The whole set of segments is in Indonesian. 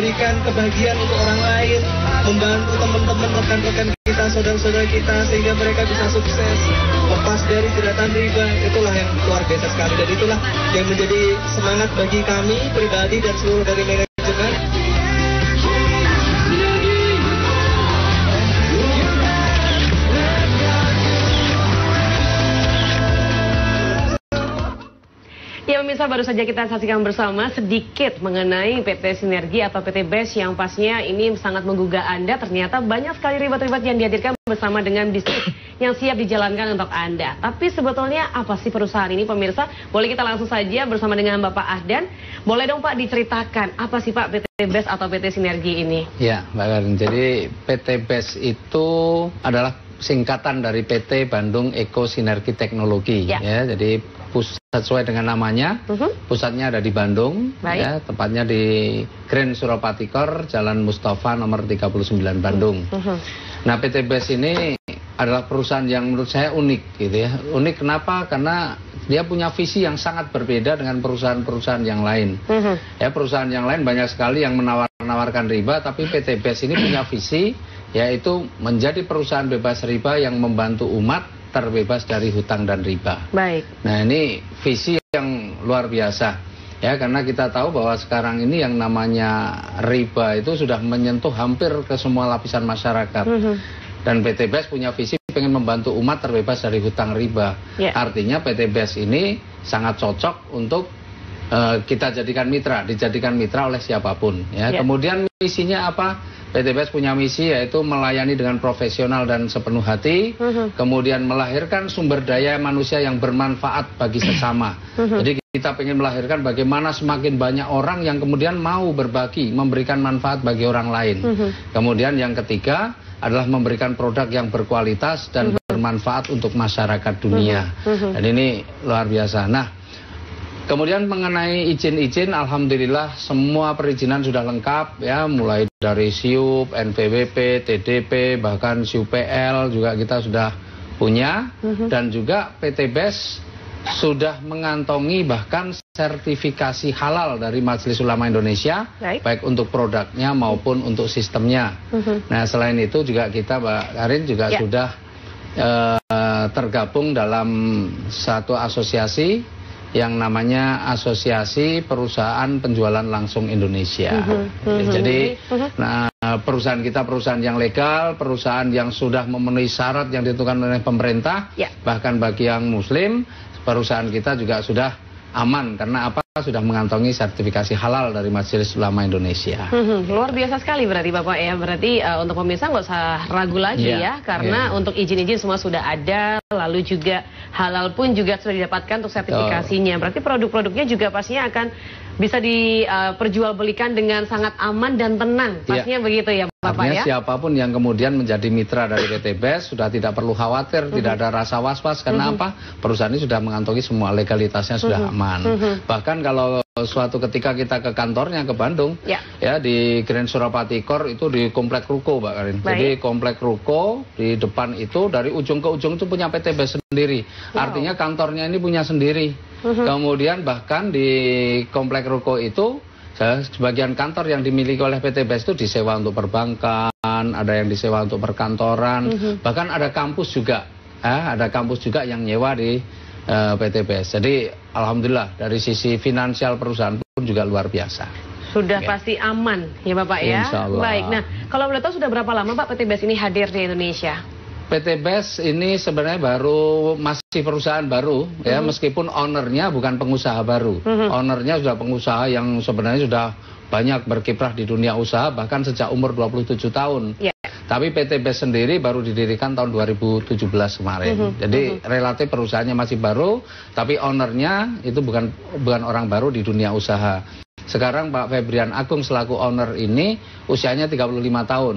memberikan kebahagiaan untuk orang lain, membantu teman-teman, rekan-rekan kita, saudara-saudara kita, sehingga mereka bisa sukses, lepas dari jeratan riba. Itulah yang luar biasa sekali, dan itulah yang menjadi semangat bagi kami pribadi dan seluruh dari manajemen. Ya pemirsa, baru saja kita saksikan bersama sedikit mengenai PT Sinergi atau PT BES yang pastinya ini sangat menggugah Anda. Ternyata banyak sekali ribet-ribet yang dihadirkan bersama dengan bisnis yang siap dijalankan untuk Anda. Tapi sebetulnya apa sih perusahaan ini pemirsa? Boleh kita langsung saja bersama dengan Bapak Ahdan. Boleh dong Pak diceritakan apa sih Pak PT BES atau PT Sinergi ini? Ya Mbak Karin, jadi PT BES itu adalah singkatan dari PT Bandung Eko Sinergi Teknologi. Ya, jadi sesuai dengan namanya, pusatnya ada di Bandung, ya, tepatnya di Grand Surapatikor, Jalan Mustafa nomor 39 Bandung. Nah, PT BES ini adalah perusahaan yang menurut saya unik, gitu ya. Unik kenapa? Karena dia punya visi yang sangat berbeda dengan perusahaan-perusahaan yang lain. Ya, perusahaan yang lain banyak sekali yang menawarkan riba, tapi PT BES ini punya visi, yaitu menjadi perusahaan bebas riba yang membantu umat terbebas dari hutang dan riba. Baik. Nah, ini visi yang luar biasa. Ya, karena kita tahu bahwa sekarang ini yang namanya riba itu sudah menyentuh hampir ke semua lapisan masyarakat. Dan PT BES punya visi pengen membantu umat terbebas dari hutang riba. Artinya PT BES ini sangat cocok untuk kita jadikan mitra, dijadikan mitra oleh siapapun. Ya. Kemudian misinya apa? PT BES punya misi yaitu melayani dengan profesional dan sepenuh hati, kemudian melahirkan sumber daya manusia yang bermanfaat bagi sesama. Jadi kita ingin melahirkan bagaimana semakin banyak orang yang kemudian mau berbagi, memberikan manfaat bagi orang lain. Kemudian yang ketiga adalah memberikan produk yang berkualitas dan bermanfaat untuk masyarakat dunia. Dan ini luar biasa. Nah, kemudian mengenai izin-izin, alhamdulillah semua perizinan sudah lengkap ya, mulai dari SIUP, NPWP, TDP, bahkan SIUPL juga kita sudah punya, dan juga PT BES sudah mengantongi bahkan sertifikasi halal dari Majelis Ulama Indonesia, baik untuk produknya maupun untuk sistemnya. Nah, selain itu juga kita, Mbak Karin, juga sudah tergabung dalam satu asosiasi yang namanya Asosiasi Perusahaan Penjualan Langsung Indonesia. Jadi, nah, perusahaan kita perusahaan yang legal, perusahaan yang sudah memenuhi syarat yang ditentukan oleh pemerintah, bahkan bagi yang Muslim, perusahaan kita juga sudah aman karena apa? Sudah mengantongi sertifikasi halal dari Majelis Ulama Indonesia. Luar biasa sekali berarti Bapak ya. Berarti untuk pemirsa nggak usah ragu lagi ya, karena untuk izin-izin semua sudah ada, lalu juga halal pun juga sudah didapatkan untuk sertifikasinya. Berarti produk-produknya juga pastinya akan bisa diperjualbelikan dengan sangat aman dan tenang. Pastinya begitu ya Bapak. Artinya siapapun yang kemudian menjadi mitra dari PT BES sudah tidak perlu khawatir, tidak ada rasa was-was, karena apa? Perusahaan ini sudah mengantongi semua legalitasnya, sudah aman. Bahkan kalau suatu ketika kita ke kantornya ke Bandung, ya di Grand Surapatikor itu di Komplek Ruko, Mbak Karin. Jadi Komplek Ruko di depan itu dari ujung ke ujung itu punya PT BES sendiri. Artinya kantornya ini punya sendiri. Kemudian bahkan di Komplek Ruko itu sebagian kantor yang dimiliki oleh PT BES itu disewa untuk perbankan, ada yang disewa untuk perkantoran, bahkan ada kampus juga, ada kampus juga yang nyewa di PT BES. Jadi alhamdulillah dari sisi finansial perusahaan pun juga luar biasa. Sudah pasti aman ya Bapak ya. Baik. Nah, kalau boleh tahu sudah berapa lama Pak PT BES ini hadir di Indonesia? PT BES ini sebenarnya masih perusahaan baru ya, meskipun ownernya bukan pengusaha baru. Ownernya sudah pengusaha yang sebenarnya sudah banyak berkiprah di dunia usaha bahkan sejak umur 27 tahun. Tapi PT BES sendiri baru didirikan tahun 2017 kemarin. Jadi relatif perusahaannya masih baru, tapi ownernya itu bukan orang baru di dunia usaha. Sekarang Pak Febrian Agung selaku owner ini usianya 35 tahun.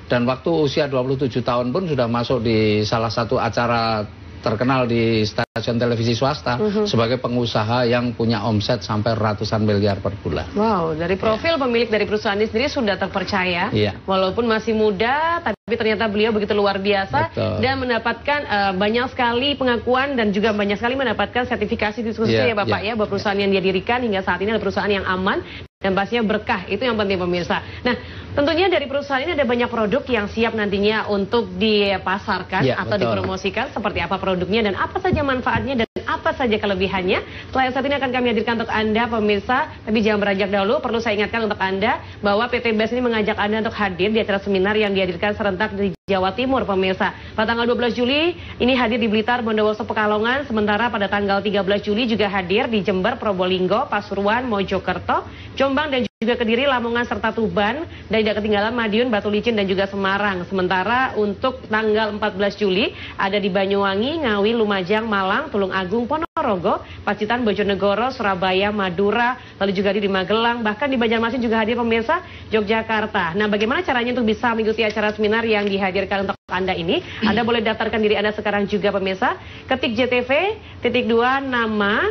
Dan waktu usia 27 tahun pun sudah masuk di salah satu acara terkenal di stasiun televisi swasta sebagai pengusaha yang punya omset sampai ratusan miliar per bulan. Wow, dari profil pemilik dari perusahaan ini sendiri sudah terpercaya, walaupun masih muda, tapi ternyata beliau begitu luar biasa dan mendapatkan banyak sekali pengakuan dan juga banyak sekali mendapatkan sertifikasi khususnya ya Bapak ya, bahwa perusahaan yang dia dirikan hingga saat ini adalah perusahaan yang aman dan pastinya berkah, itu yang penting pemirsa. Nah, tentunya dari perusahaan ini ada banyak produk yang siap nantinya untuk dipasarkan atau dipromosikan. Seperti apa produknya dan apa saja manfaatnya dan apa saja kelebihannya. Setelah saat ini akan kami hadirkan untuk Anda pemirsa. Tapi jangan beranjak dahulu, perlu saya ingatkan untuk Anda bahwa PT BES ini mengajak Anda untuk hadir di acara seminar yang dihadirkan serentak di Jawa Timur pemirsa. Pada tanggal 12 Juli ini hadir di Blitar, Bondowoso, Pekalongan. Sementara pada tanggal 13 Juli juga hadir di Jember, Probolinggo, Pasuruan, Mojokerto, Jombang dan juga Kediri, Lamongan serta Tuban. Dan tidak ketinggalan Madiun, Batu Licin dan juga Semarang. Sementara untuk tanggal 14 Juli ada di Banyuwangi, Ngawi, Lumajang, Malang, Tulung Agung, Ponorogo, Pacitan, Bojonegoro, Surabaya, Madura, lalu juga di Magelang, bahkan di Banjarmasin juga hadir pemirsa, Yogyakarta. Nah, bagaimana caranya untuk bisa mengikuti acara seminar yang dihadirkan untuk Anda ini? Anda boleh daftarkan diri Anda sekarang juga pemirsa. Ketik JTV, _2 nama,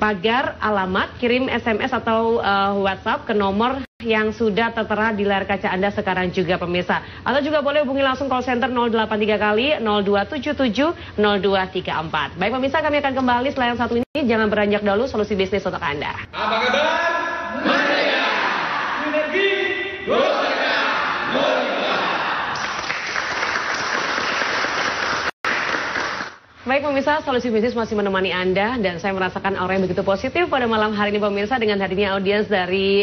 pagar, alamat, kirim SMS atau WhatsApp ke nomor yang sudah tertera di layar kaca Anda sekarang juga pemirsa. Atau juga boleh hubungi langsung call center 083 kali 0277 0234. Baik pemirsa, kami akan kembali setelah yang satu ini. Jangan beranjak dahulu, solusi bisnis untuk Anda. Apa kabar? Merdeka! Sinergi! Merdeka! Merdeka! Baik pemirsa, solusi bisnis masih menemani Anda dan saya merasakan aura yang begitu positif pada malam hari ini pemirsa dengan hadirnya audiens dari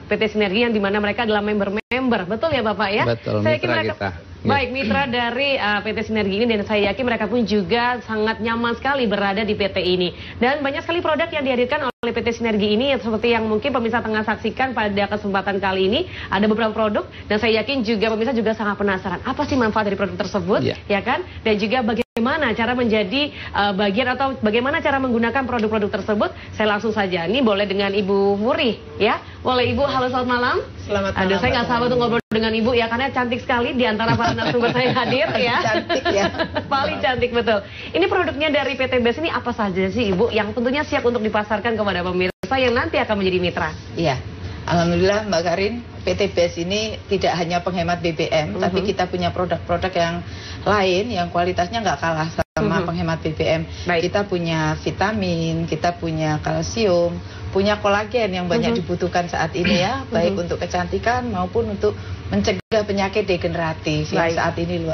PT Sinergi yang dimana mereka adalah member-member, betul ya Bapak ya? Betul, saya mitra mereka, kita. Baik, mitra dari PT Sinergi ini dan saya yakin mereka pun juga sangat nyaman sekali berada di PT ini. Dan banyak sekali produk yang dihadirkan oleh PT Sinergi ini seperti yang mungkin pemirsa tengah saksikan pada kesempatan kali ini. Ada beberapa produk dan saya yakin juga pemirsa juga sangat penasaran apa sih manfaat dari produk tersebut, ya kan? Dan juga bagaimana cara menjadi bagian atau bagaimana cara menggunakan produk-produk tersebut. Saya langsung saja, ini boleh dengan Ibu Muri ya. Boleh Ibu, halo selamat malam. Selamat malam. Aduh, saya nggak sabar untuk ngobrol dengan Ibu ya, karena cantik sekali di antara para narasumber saya hadir ya. Cantik ya. Paling cantik betul. Ini produknya dari PT BES ini apa saja sih Ibu yang tentunya siap untuk dipasarkan kepada pemirsa yang nanti akan menjadi mitra? Iya. Alhamdulillah Mbak Karin, PT BES ini tidak hanya penghemat BBM, tapi kita punya produk-produk yang lain yang kualitasnya nggak kalah sama penghemat BBM. Kita punya vitamin, kita punya kalsium, punya kolagen yang banyak dibutuhkan saat ini ya, baik untuk kecantikan maupun untuk mencegah penyakit degeneratif yang saat ini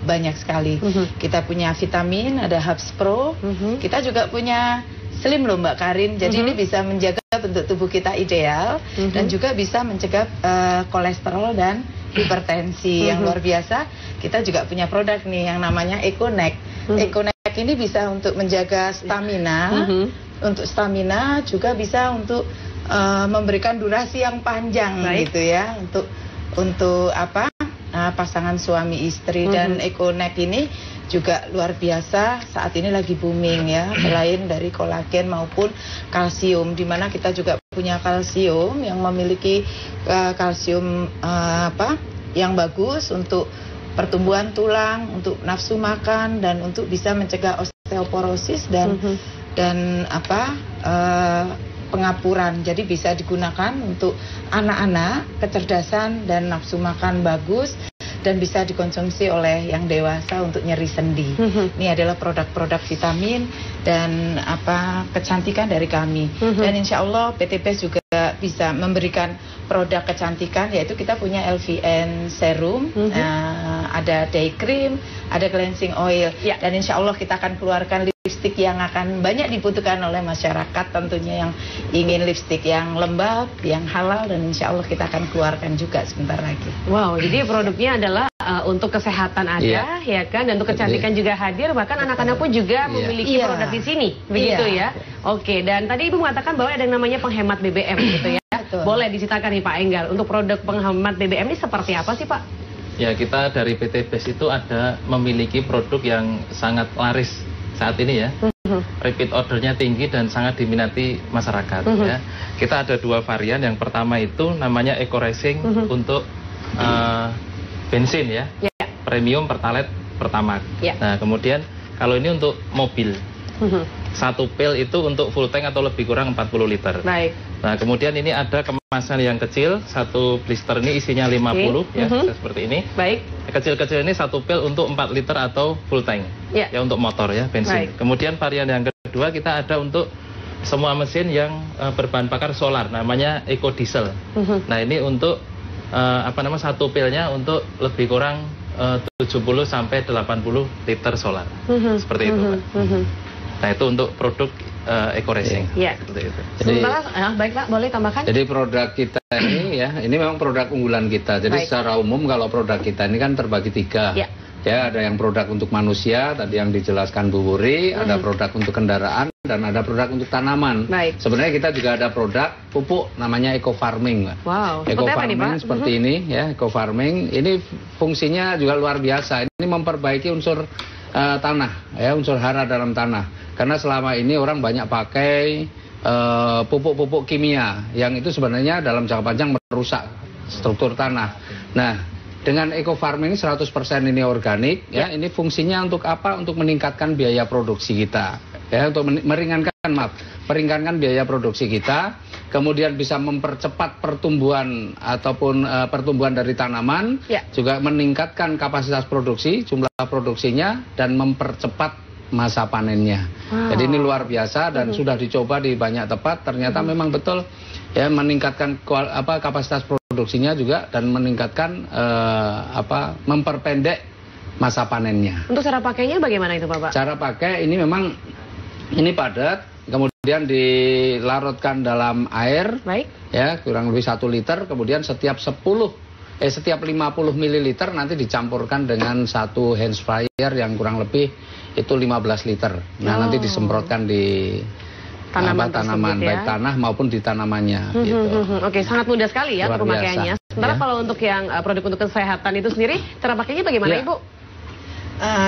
banyak sekali. Kita punya vitamin, ada Hubs Pro, kita juga punya Slim loh Mbak Karin, jadi ini bisa menjaga bentuk tubuh kita ideal dan juga bisa mencegah kolesterol dan hipertensi yang luar biasa. Kita juga punya produk nih yang namanya EcoNeck. EcoNeck ini bisa untuk menjaga stamina, untuk stamina juga bisa untuk memberikan durasi yang panjang gitu ya, untuk apa pasangan suami istri. Dan EcoNeck ini juga luar biasa, saat ini lagi booming ya, selain dari kolagen maupun kalsium, dimana kita juga punya kalsium yang memiliki kalsium yang bagus untuk pertumbuhan tulang, untuk nafsu makan dan untuk bisa mencegah osteoporosis dan pengapuran. Jadi bisa digunakan untuk anak-anak, kecerdasan dan nafsu makan bagus, dan bisa dikonsumsi oleh yang dewasa untuk nyeri sendi. Ini adalah produk-produk vitamin dan kecantikan dari kami. Dan insya Allah PT BES juga bisa memberikan produk kecantikan, yaitu kita punya LVN serum, ada day cream, ada cleansing oil, dan insya Allah kita akan keluarkan lipstik yang akan banyak dibutuhkan oleh masyarakat tentunya, yang ingin lipstik yang lembab, yang halal, dan insya Allah kita akan keluarkan juga sebentar lagi. Wow, jadi produknya adalah untuk kesehatan ada, ya kan, dan untuk kecantikan juga hadir, bahkan anak-anak pun juga memiliki produk di sini, begitu ya. Oke, dan tadi Ibu mengatakan bahwa ada yang namanya penghemat BBM gitu ya. Boleh diceritakan nih Pak Enggar, untuk produk penghemat BBM ini seperti apa sih Pak? Ya, kita dari PT BES itu memiliki produk yang sangat laris saat ini ya. Repeat ordernya tinggi dan sangat diminati masyarakat ya. Kita ada dua varian, yang pertama itu namanya Eco Racing untuk bensin ya, premium, pertalite, pertamax. Nah kemudian kalau ini untuk mobil, satu pil itu untuk full tank atau lebih kurang 40 liter. Nah kemudian ini ada kemasan yang kecil, satu blister ini isinya 50 ya, seperti ini. Kecil-kecil ini satu pil untuk 4 liter atau full tank ya, untuk motor ya, bensin. Kemudian varian yang kedua kita ada untuk semua mesin yang berbahan bakar solar, namanya EcoDiesel. Nah ini untuk satu pilnya untuk lebih kurang 70 sampai 80 liter solar, seperti itu, Pak. Nah itu untuk produk EcoRacing. Ya. Jadi, baik Pak, boleh tambahkan? Jadi produk kita ini ya, ini memang produk unggulan kita. Jadi secara umum kalau produk kita ini kan terbagi 3. Ya, ada yang produk untuk manusia, tadi yang dijelaskan Bu Wuri, ada produk untuk kendaraan, dan ada produk untuk tanaman. Sebenarnya kita juga ada produk pupuk namanya eco farming. Wow, eco farming seperti ini ya, eco farming. Ini fungsinya juga luar biasa. Ini memperbaiki unsur tanah, ya, unsur hara dalam tanah. Karena selama ini orang banyak pakai pupuk-pupuk kimia, yang itu sebenarnya dalam jangka panjang merusak struktur tanah. Nah, dengan eco farming 100% ini organik, ya, ini fungsinya untuk apa? Untuk meningkatkan biaya produksi kita, ya, untuk meringankan biaya produksi kita, kemudian bisa mempercepat pertumbuhan ataupun pertumbuhan dari tanaman, juga meningkatkan kapasitas produksi, jumlah produksinya, dan mempercepat masa panennya. Jadi ini luar biasa dan sudah dicoba di banyak tempat, ternyata memang betul ya, meningkatkan kapasitas produksinya juga dan meningkatkan memperpendek masa panennya. Untuk cara pakainya bagaimana itu Bapak? Cara pakai ini memang ini padat, kemudian dilarutkan dalam air, ya, kurang lebih 1 liter, kemudian setiap 50 ml nanti dicampurkan dengan 1 hand sprayer yang kurang lebih itu 15 liter. Nah, nanti disemprotkan di tanaman, baik tanah maupun di tanamannya. Gitu. Oke, sangat mudah sekali ya pemakaiannya. Sementara kalau untuk yang produk untuk kesehatan itu sendiri, cara pakainya bagaimana Ibu?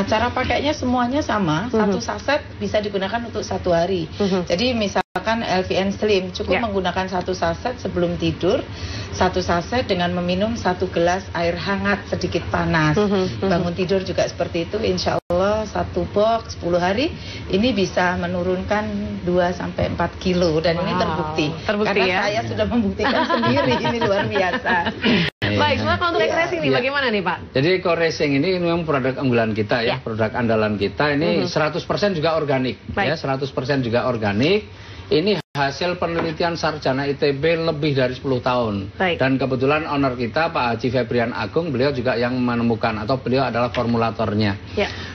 Cara pakainya semuanya sama, 1 saset bisa digunakan untuk 1 hari. Jadi misalkan LVN Slim cukup menggunakan 1 saset sebelum tidur, 1 saset dengan meminum 1 gelas air hangat sedikit panas. Bangun tidur juga seperti itu, insya Allah 1 box 10 hari ini bisa menurunkan 2-4 kilo dan ini terbukti. Karena ya? Saya sudah membuktikan sendiri, ini luar biasa. Baik, sebenarnya kalau untuk EcoRacing nih bagaimana nih Pak? Jadi EcoRacing ini memang produk unggulan kita ya, produk andalan kita ini 100% juga organik, ya, 100% juga organik. Ini hasil penelitian sarjana ITB lebih dari 10 tahun. Dan kebetulan owner kita Pak Haji Febrian Agung, beliau juga yang menemukan atau beliau adalah formulatornya.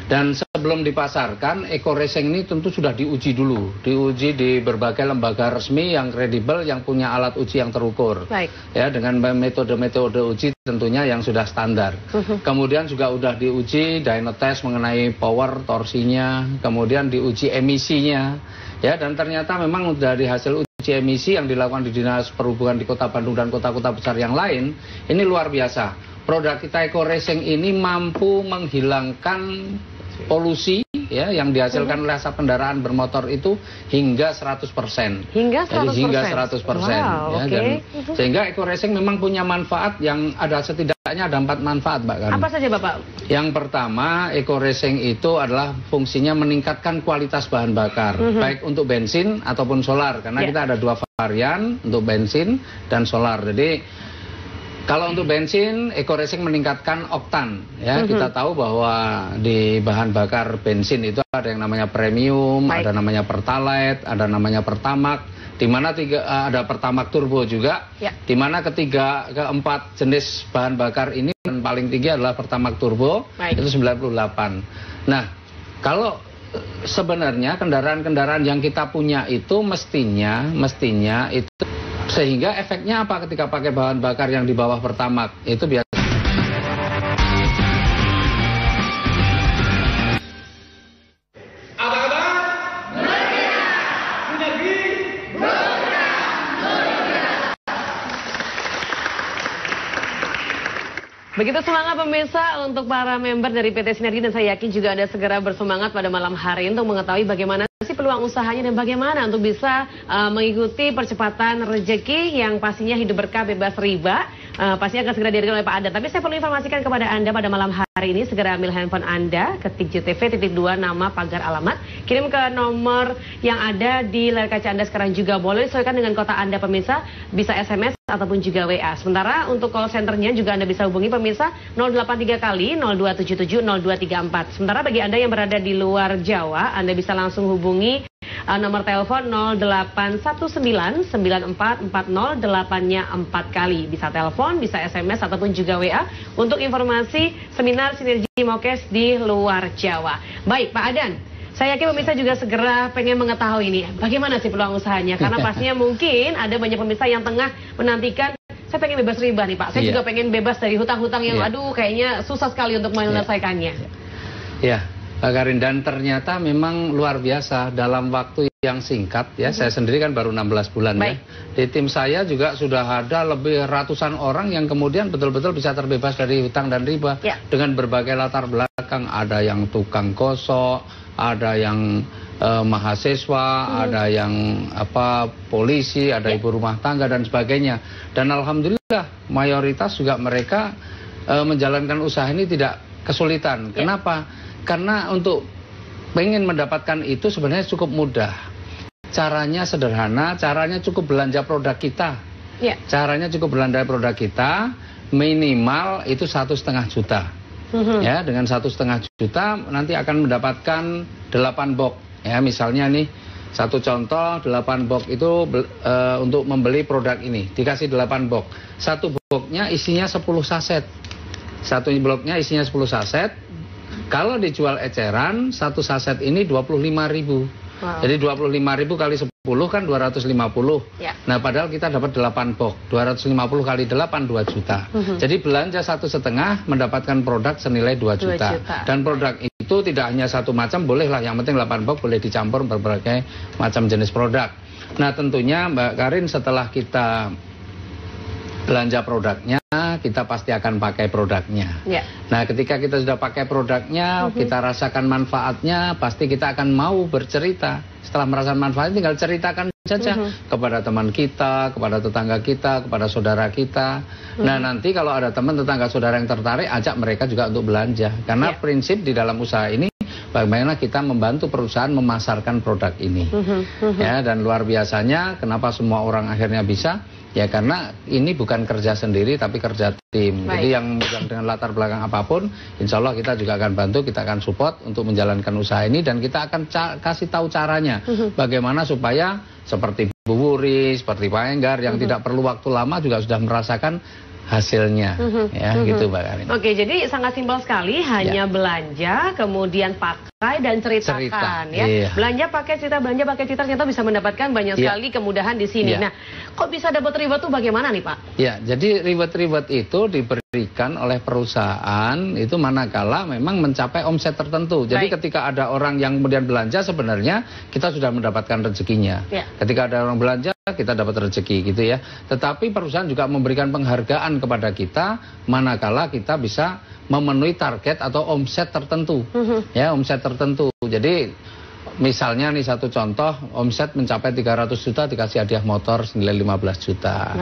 Dan sebelum dipasarkan, EcoRacing ini tentu sudah diuji dulu, diuji di berbagai lembaga resmi yang kredibel, yang punya alat uji yang terukur. Ya, dengan metode-metode uji tentunya yang sudah standar. Kemudian juga sudah diuji dyno-test mengenai power, torsinya, kemudian diuji emisinya. Ya, dan ternyata memang dari hasil uji emisi yang dilakukan di Dinas Perhubungan di Kota Bandung dan kota-kota besar yang lain, ini luar biasa. Produk kita EcoRacing ini mampu menghilangkan polusi ya yang dihasilkan oleh asap kendaraan bermotor itu hingga 100%. Hingga 100%. Jadi hingga 100%. Wow, ya, dan sehingga EcoRacing memang punya manfaat yang ada, setidaknya ada 4 manfaat, Mbak Kan. Apa saja Bapak? Yang pertama, EcoRacing itu adalah fungsinya meningkatkan kualitas bahan bakar, baik untuk bensin ataupun solar, karena kita ada 2 varian untuk bensin dan solar. Jadi kalau untuk bensin, EcoRacing meningkatkan oktan. Ya, kita tahu bahwa di bahan bakar bensin itu ada yang namanya premium, ada namanya pertalite, ada namanya pertamax, di mana ada pertamax turbo juga. Di mana keempat jenis bahan bakar ini yang paling tinggi adalah pertamax turbo, itu 98. Nah, kalau sebenarnya kendaraan-kendaraan yang kita punya itu mestinya itu, sehingga efeknya apa ketika pakai bahan bakar yang di bawah pertamax itu biasa. Apa kabar? Sinergi Begitu semangat pemirsa untuk para member dari PT Sinergi, dan saya yakin juga Anda segera bersemangat pada malam hari ini untuk mengetahui bagaimana sih peluang usahanya dan bagaimana untuk bisa mengikuti percepatan rezeki yang pastinya hidup berkah bebas riba. Pastinya akan segera diberikan oleh Pak Anda. Tapi saya perlu informasikan kepada Anda pada malam hari ini, segera ambil handphone Anda, ketik JTV.2 nama, pagar, alamat, kirim ke nomor yang ada di layar kaca Anda sekarang juga. Boleh disesuaikan dengan kota Anda pemirsa, bisa SMS ataupun juga WA. Sementara untuk call centernya juga Anda bisa hubungi pemirsa 083 kali 0277 0234. Sementara bagi Anda yang berada di luar Jawa, Anda bisa langsung hubungi Nomor telepon 0819944084 kali. Bisa telepon, bisa SMS ataupun juga WA untuk informasi seminar Sinergi Mokes di luar Jawa. Baik, Pak Adan. Saya yakin pemirsa juga segera pengen mengetahui ini bagaimana sih peluang usahanya, karena pastinya mungkin ada banyak pemirsa yang tengah menantikan, saya pengen bebas riba nih Pak, saya juga pengen bebas dari hutang-hutang yang aduh kayaknya susah sekali untuk menyelesaikannya. Ya, Pak Karin, dan ternyata memang luar biasa dalam waktu yang singkat ya. Saya sendiri kan baru 16 bulan ya. Di tim saya juga sudah ada lebih ratusan orang yang kemudian betul-betul bisa terbebas dari hutang dan riba dengan berbagai latar belakang. Ada yang tukang gosok, ada yang mahasiswa, ada yang polisi, ada ibu rumah tangga dan sebagainya. Dan alhamdulillah mayoritas juga mereka menjalankan usaha ini tidak kesulitan. Kenapa? Karena untuk pengen mendapatkan itu sebenarnya cukup mudah. Caranya sederhana, caranya cukup belanja produk kita. Caranya cukup belanja produk kita, minimal itu 1,5 juta. Ya, dengan 1,5 juta nanti akan mendapatkan 8 box. Ya, misalnya nih satu contoh 8 box itu untuk membeli produk ini dikasih 8 box. Satu boxnya isinya 10 saset. Satu bloknya isinya 10 saset. Kalau dijual eceran, satu saset ini 25.000. Jadi 25.000 kali 10 kan 250. Nah, padahal kita dapat 8 box. 250 kali 8 2 juta. Jadi belanja 1,5 mendapatkan produk senilai 2 juta. Dan produk itu tidak hanya satu macam, bolehlah, yang penting 8 box boleh dicampur berbagai macam jenis produk. Nah, tentunya Mbak Karin, setelah kita belanja produknya, kita pasti akan pakai produknya. Nah, ketika kita sudah pakai produknya, kita rasakan manfaatnya, pasti kita akan mau bercerita. Setelah merasakan manfaatnya, tinggal ceritakan saja kepada teman kita, kepada tetangga kita, kepada saudara kita. Nah, nanti kalau ada teman, tetangga, saudara yang tertarik, ajak mereka juga untuk belanja. Karena prinsip di dalam usaha ini, bagaimana kita membantu perusahaan memasarkan produk ini. Ya, dan luar biasanya, kenapa semua orang akhirnya bisa? Ya, karena ini bukan kerja sendiri tapi kerja tim. Jadi yang dengan latar belakang apapun, insya Allah kita juga akan bantu, kita akan support untuk menjalankan usaha ini, dan kita akan kasih tahu caranya bagaimana supaya seperti Bu Wuri, seperti Pak Enggar yang tidak perlu waktu lama juga sudah merasakan hasilnya. Ya, gitu Mbak Karin. Oke, jadi sangat simpel sekali, hanya belanja, kemudian pakai dan ceritakan ya. Belanja pakai cerita, belanja pakai cerita, ternyata bisa mendapatkan banyak sekali kemudahan di sini. Nah, kok bisa dapat reward tuh bagaimana nih Pak? Ya, jadi reward itu diberikan oleh perusahaan itu manakala memang mencapai omset tertentu. Jadi ketika ada orang yang kemudian belanja, sebenarnya kita sudah mendapatkan rezekinya. Ketika ada orang belanja, kita dapat rezeki gitu ya. Tetapi perusahaan juga memberikan penghargaan kepada kita manakala kita bisa memenuhi target atau omset tertentu. Ya, omset tertentu. Jadi misalnya nih satu contoh, omset mencapai 300 juta dikasih hadiah motor senilai 15 juta.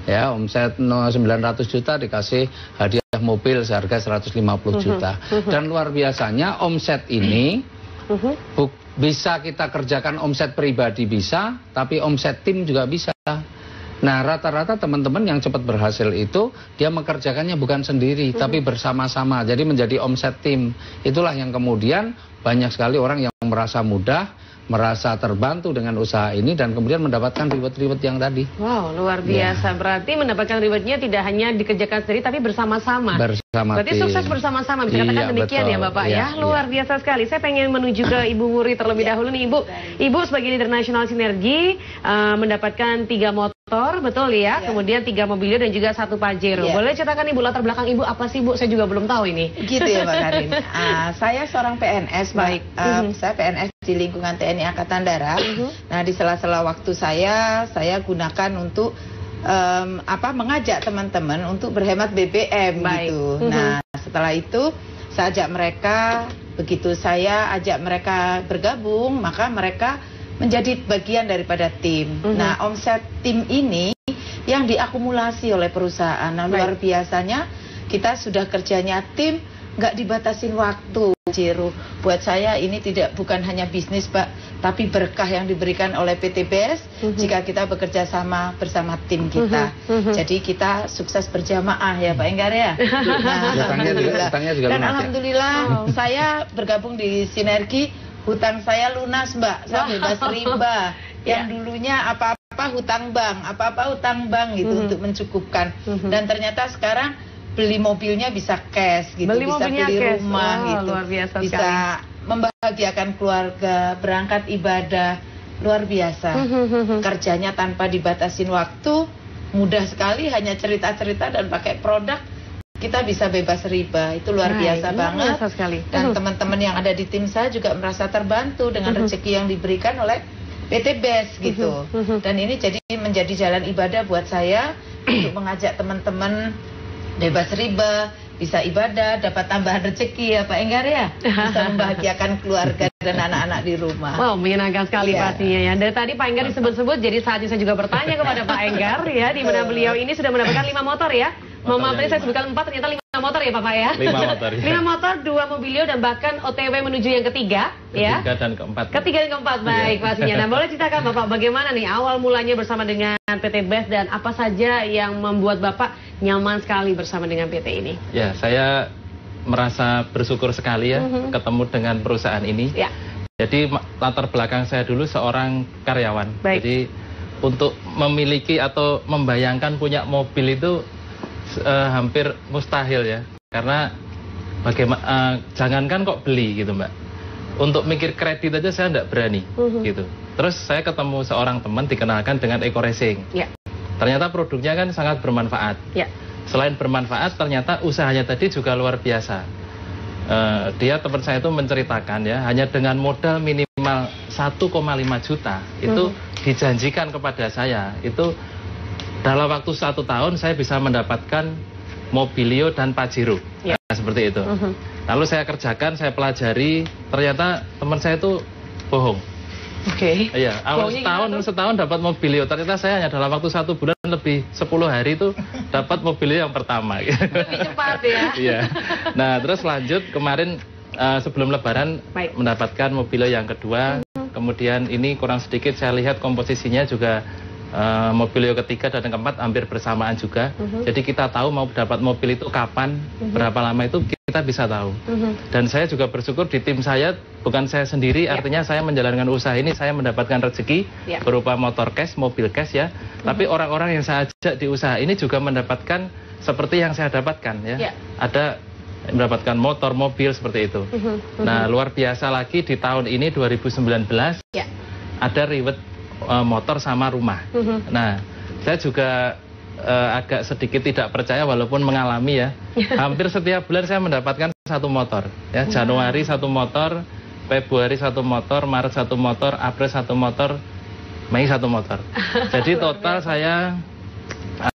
Ya, omset 900 juta dikasih hadiah mobil seharga 150 juta. Dan luar biasanya omset ini bisa kita kerjakan omset pribadi bisa, tapi omset tim juga bisa. Nah, rata-rata teman-teman yang cepat berhasil itu dia mengerjakannya bukan sendiri, tapi bersama-sama. Jadi menjadi omset tim. Itulah yang kemudian banyak sekali orang yang merasa mudah, merasa terbantu dengan usaha ini, dan kemudian mendapatkan reward-reward yang tadi. Wow, luar biasa. Berarti mendapatkan rewardnya tidak hanya dikerjakan sendiri, tapi bersama-sama. Berarti sukses bersama-sama, bisa katakan demikian ya Bapak ya. Luar biasa sekali. Saya pengen menuju ke Ibu Wuri terlebih dahulu nih Ibu. Ibu sebagai leader nasional Sinergi mendapatkan 3 motor, betul ya? Kemudian 3 mobil dan juga 1 Pajero. Boleh ceritakan Ibu latar belakang Ibu apa sih Bu? Saya juga belum tahu ini. Gitu ya Mbak Karin. Saya seorang PNS, saya PNS di lingkungan TNI Angkatan Darat. Nah, di sela-sela waktu saya gunakan untuk mengajak teman-teman untuk berhemat BBM gitu. Nah, setelah itu saya ajak mereka, begitu saya ajak mereka bergabung, maka mereka menjadi bagian daripada tim. Nah, omset tim ini yang diakumulasi oleh perusahaan. Nah, luar biasanya kita sudah kerjanya tim, nggak dibatasin waktu. Jero, buat saya ini bukan hanya bisnis Pak, tapi berkah yang diberikan oleh PTBS jika kita bekerja sama bersama tim kita. Jadi kita sukses berjamaah ya Pak Enggar ya. Nah, dan alhamdulillah saya bergabung di Sinergi hutang saya lunas Mbak, saya bebas riba. Yang dulunya apa-apa hutang bank gitu untuk mencukupkan. Dan ternyata sekarang beli mobilnya bisa cash gitu, bisa beli rumah gitu, luar biasa bisa sekali. Membahagiakan keluarga, berangkat ibadah, luar biasa. Kerjanya tanpa dibatasin waktu, mudah sekali, hanya cerita-cerita dan pakai produk. Kita bisa bebas riba, itu luar biasa banget. Sekali. Dan teman-teman yang ada di tim saya juga merasa terbantu dengan rezeki yang diberikan oleh PT BES gitu. Dan ini menjadi jalan ibadah buat saya untuk mengajak teman-teman bebas riba, bisa ibadah, dapat tambahan rezeki ya Pak Enggar ya, bisa membahagiakan keluarga dan anak-anak di rumah. Wow, menyenangkan sekali pastinya ya. Dari tadi Pak Enggar disebut-sebut, jadi saatnya saya juga bertanya kepada Pak Enggar ya, di mana beliau ini sudah mendapatkan 5 motor ya. Mohon maaf tadi saya sebutkan 4, ternyata 5 motor ya Bapak ya. 5 motor ya. 5 motor, 2 mobilio dan bahkan OTW menuju yang ketiga ya. Ketiga dan keempat. Ketiga dan keempat, baik pastinya. Nah, boleh ceritakan Bapak bagaimana nih awal mulanya bersama dengan PT BES dan apa saja yang membuat Bapak nyaman sekali bersama dengan PT ini? Ya, saya merasa bersyukur sekali ya ketemu dengan perusahaan ini. Ya. Jadi latar belakang saya dulu seorang karyawan. Baik. Jadi untuk memiliki atau membayangkan punya mobil itu hampir mustahil ya, karena bagaimana jangankan kok beli gitu Mbak, untuk mikir kredit aja saya nggak berani gitu. Terus saya ketemu seorang teman dikenalkan dengan Eco Racing. Ternyata produknya kan sangat bermanfaat. Selain bermanfaat, ternyata usahanya tadi juga luar biasa. Dia teman saya itu menceritakan ya, hanya dengan modal minimal 1,5 juta itu dijanjikan kepada saya itu dalam waktu 1 tahun saya bisa mendapatkan Mobilio dan Pajero. Nah, seperti itu. Lalu saya kerjakan, saya pelajari, ternyata teman saya itu bohong. Iya, awal setahun dapat Mobilio, ternyata saya hanya dalam waktu 1 bulan lebih 10 hari itu dapat Mobilio yang pertama. Lebih cepat ya. Iya. Nah, terus lanjut kemarin sebelum Lebaran mendapatkan Mobilio yang kedua. Kemudian ini kurang sedikit saya lihat komposisinya juga Mobilio ketiga dan keempat hampir bersamaan juga. Jadi kita tahu mau dapat mobil itu kapan, berapa lama itu kita bisa tahu. Dan saya juga bersyukur di tim saya, bukan saya sendiri, artinya saya menjalankan usaha ini, saya mendapatkan rezeki berupa motor cash, mobil cash ya. Tapi orang-orang yang saya ajak di usaha ini juga mendapatkan seperti yang saya dapatkan ya. Ada mendapatkan motor, mobil seperti itu. Nah, luar biasa lagi di tahun ini 2019 ada reward motor sama rumah. Nah, saya juga agak sedikit tidak percaya walaupun mengalami ya. Hampir setiap bulan saya mendapatkan 1 motor. Ya, Januari 1 motor, Februari 1 motor, Maret 1 motor, April 1 motor, Mei 1 motor. Jadi total saya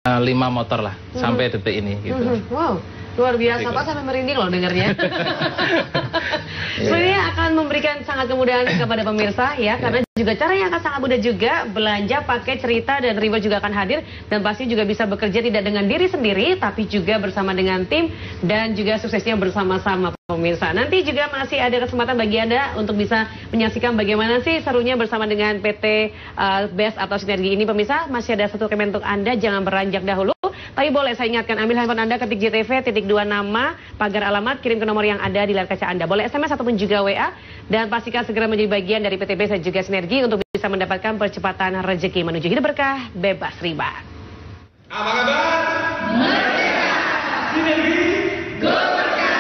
5 motor lah sampai detik ini gitu. Wow. Luar biasa Pak, sampai merinding loh dengarnya. Sebenarnya akan memberikan sangat kemudahan kepada pemirsa ya, karena juga caranya akan sangat mudah juga, belanja pakai cerita dan riba juga akan hadir, dan pasti juga bisa bekerja tidak dengan diri sendiri tapi juga bersama dengan tim dan juga suksesnya bersama-sama pemirsa. Nanti juga masih ada kesempatan bagi Anda untuk bisa menyaksikan bagaimana sih serunya bersama dengan PT BES atau Sinergi ini pemirsa. Masih ada 1 komen untuk Anda, jangan beranjak dahulu. Tapi boleh saya ingatkan, ambil handphone Anda, ketik JTV, titik 2 nama, pagar alamat, kirim ke nomor yang ada di layar kaca Anda. Boleh SMS ataupun juga WA, dan pastikan segera menjadi bagian dari PT BES dan juga Sinergi untuk bisa mendapatkan percepatan rezeki menuju hidup berkah, bebas riba. Apa kabar? Merdeka! Sinergi! Go berkah!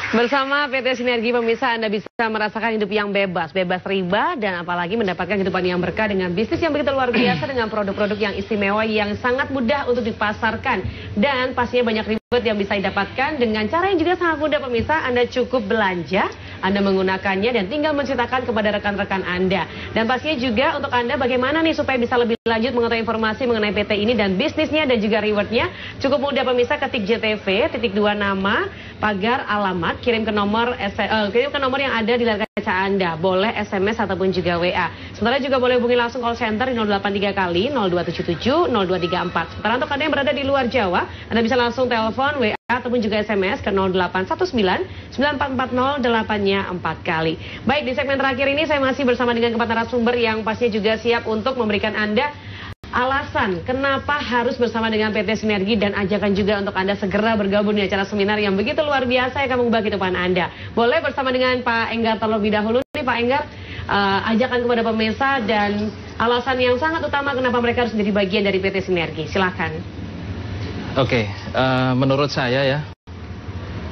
Bersama PT Sinergi pemirsa, Anda bisa merasakan hidup yang bebas riba, dan apalagi mendapatkan kehidupan yang berkah dengan bisnis yang begitu luar biasa, dengan produk-produk yang istimewa yang sangat mudah untuk dipasarkan, dan pastinya banyak reward yang bisa didapatkan dengan cara yang juga sangat mudah pemirsa. Anda cukup belanja, Anda menggunakannya dan tinggal menceritakan kepada rekan-rekan Anda. Dan pastinya juga untuk Anda bagaimana nih supaya bisa lebih lanjut mengetahui informasi mengenai PT ini dan bisnisnya dan juga rewardnya. Cukup mudah pemirsa, ketik JTV, titik 2 nama, pagar alamat, kirim ke nomor yang ada di layar kaca baca Anda. Boleh SMS ataupun juga WA. Sementara juga boleh hubungi langsung call center di 083 kali 0277 0234. Sementara untuk Anda yang berada di luar Jawa, Anda bisa langsung telepon, WA ataupun juga SMS ke 0819 9440 8-nya 4 kali. Baik, di segmen terakhir ini saya masih bersama dengan keempat narasumber yang pastinya juga siap untuk memberikan Anda alasan kenapa harus bersama dengan PT Sinergi dan ajakan juga untuk Anda segera bergabung di acara seminar yang begitu luar biasa yang akan mengubah kehidupan Anda. Boleh bersama dengan Pak Enggar terlebih dahulu nih Pak Enggar, ajakan kepada pemirsa dan alasan yang sangat utama kenapa mereka harus menjadi bagian dari PT Sinergi. Silakan. Oke, menurut saya ya,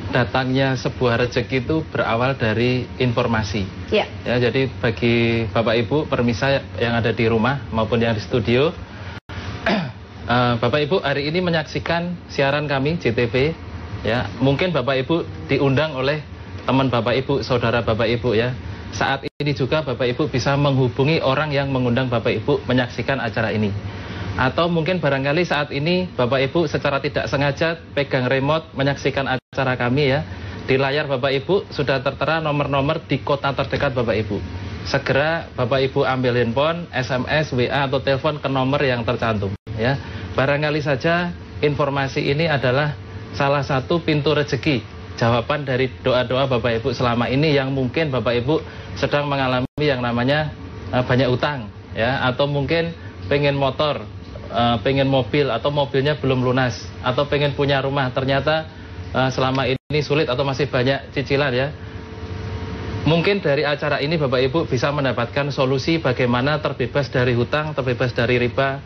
datangnya sebuah rezeki itu berawal dari informasi. Ya, jadi bagi Bapak Ibu permisa yang ada di rumah maupun yang di studio, Bapak Ibu hari ini menyaksikan siaran kami JTV. Ya, mungkin Bapak Ibu diundang oleh teman Bapak Ibu, saudara Bapak Ibu ya. Saat ini juga Bapak Ibu bisa menghubungi orang yang mengundang Bapak Ibu menyaksikan acara ini. Atau mungkin barangkali saat ini Bapak Ibu secara tidak sengaja pegang remote menyaksikan acara kami ya. Di layar Bapak Ibu sudah tertera nomor-nomor di kota terdekat Bapak Ibu. Segera Bapak Ibu ambil handphone, SMS, WA atau telepon ke nomor yang tercantum ya. Barangkali saja informasi ini adalah salah satu pintu rezeki, jawaban dari doa-doa Bapak Ibu selama ini yang mungkin Bapak Ibu sedang mengalami yang namanya banyak utang ya, atau mungkin pengen motor, pengen mobil atau mobilnya belum lunas, atau pengen punya rumah ternyata selama ini sulit atau masih banyak cicilan ya. Mungkin dari acara ini Bapak Ibu bisa mendapatkan solusi bagaimana terbebas dari hutang, terbebas dari riba,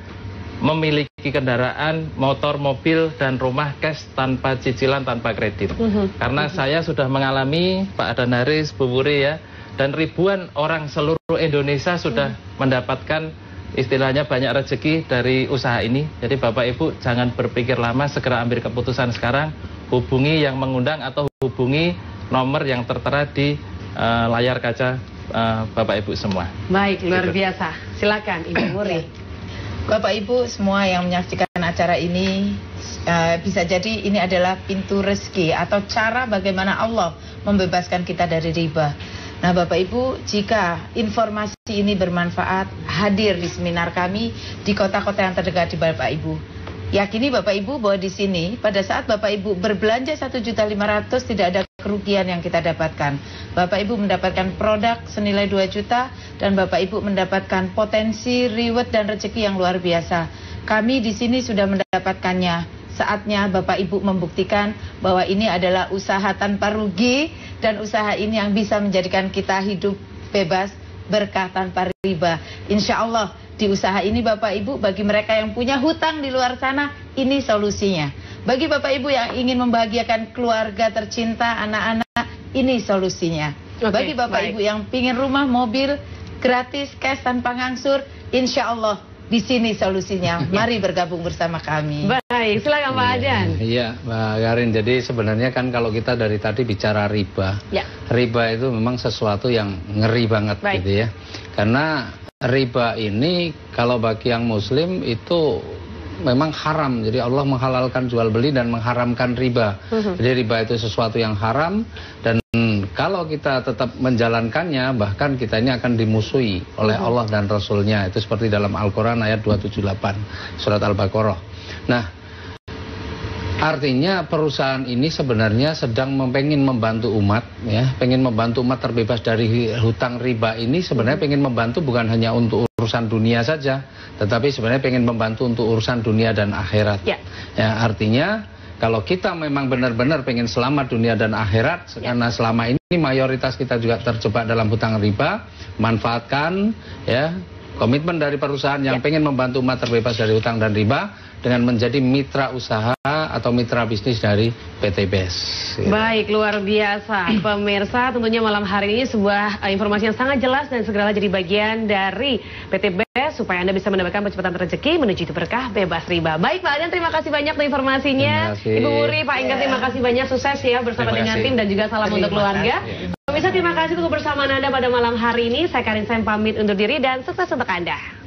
memiliki kendaraan, motor, mobil, dan rumah cash tanpa cicilan, tanpa kredit. Karena saya sudah mengalami, Pak Adanaris, Bu Wuri ya, dan ribuan orang seluruh Indonesia sudah mendapatkan istilahnya banyak rezeki dari usaha ini. Jadi Bapak Ibu jangan berpikir lama, segera ambil keputusan sekarang, hubungi yang mengundang atau hubungi nomor yang tertera di layar kaca Bapak Ibu semua. Baik, luar biasa. Silakan Ibu Wuri. Bapak Ibu semua yang menyaksikan acara ini, bisa jadi ini adalah pintu rezeki atau cara bagaimana Allah membebaskan kita dari riba. Nah Bapak Ibu, jika informasi ini bermanfaat, hadir di seminar kami di kota-kota yang terdekat di Bapak Ibu. Yakini Bapak Ibu bahwa di sini pada saat Bapak Ibu berbelanja 1.500.000 tidak ada kerugian yang kita dapatkan. Bapak Ibu mendapatkan produk senilai 2 juta dan Bapak Ibu mendapatkan potensi reward dan rezeki yang luar biasa. Kami di sini sudah mendapatkannya. Saatnya Bapak Ibu membuktikan bahwa ini adalah usaha tanpa rugi dan usaha ini yang bisa menjadikan kita hidup bebas, berkah tanpa riba. Insya Allah di usaha ini Bapak Ibu, bagi mereka yang punya hutang di luar sana, ini solusinya. Bagi Bapak Ibu yang ingin membahagiakan keluarga tercinta, anak-anak, ini solusinya. Bagi Bapak Ibu yang ingin rumah, mobil, gratis, cash tanpa ngangsur, insya Allah di sini solusinya. Mari bergabung bersama kami. Baik, silakan Pak Adan. Iya, Mbak Garin. Jadi sebenarnya kan kalau kita dari tadi bicara riba, riba itu memang sesuatu yang ngeri banget gitu ya. Karena riba ini kalau bagi yang muslim itu memang haram. Jadi Allah menghalalkan jual beli dan mengharamkan riba. Jadi riba itu sesuatu yang haram dan kalau kita tetap menjalankannya bahkan kita ini akan dimusuhi oleh Allah dan Rasulnya. Itu seperti dalam Al-Quran ayat 278 surat Al-Baqarah. Nah, artinya perusahaan ini sebenarnya sedang pengen membantu umat ya, pengen membantu umat terbebas dari hutang riba ini. Sebenarnya pengen membantu bukan hanya untuk urusan dunia saja, tetapi sebenarnya pengen membantu untuk urusan dunia dan akhirat. Ya, artinya kalau kita memang benar-benar pengen selamat dunia dan akhirat, karena selama ini mayoritas kita juga terjebak dalam hutang riba, manfaatkan ya komitmen dari perusahaan yang pengen membantu umat terbebas dari hutang dan riba dengan menjadi mitra usaha atau mitra bisnis dari PT BES. Baik, luar biasa. Pemirsa, tentunya malam hari ini sebuah informasi yang sangat jelas dan segeralah jadi bagian dari PT BES supaya Anda bisa mendapatkan percepatan rezeki menuju berkah bebas riba. Baik Pak Adan, terima kasih banyak untuk informasinya. Ibu Wuri, Pak Enggar, terima kasih banyak, sukses ya bersama dengan tim dan juga salam untuk keluarga. Pemirsa, terima kasih untuk kebersamaan Anda pada malam hari ini. Saya Karin Sam pamit undur diri dan sukses untuk Anda.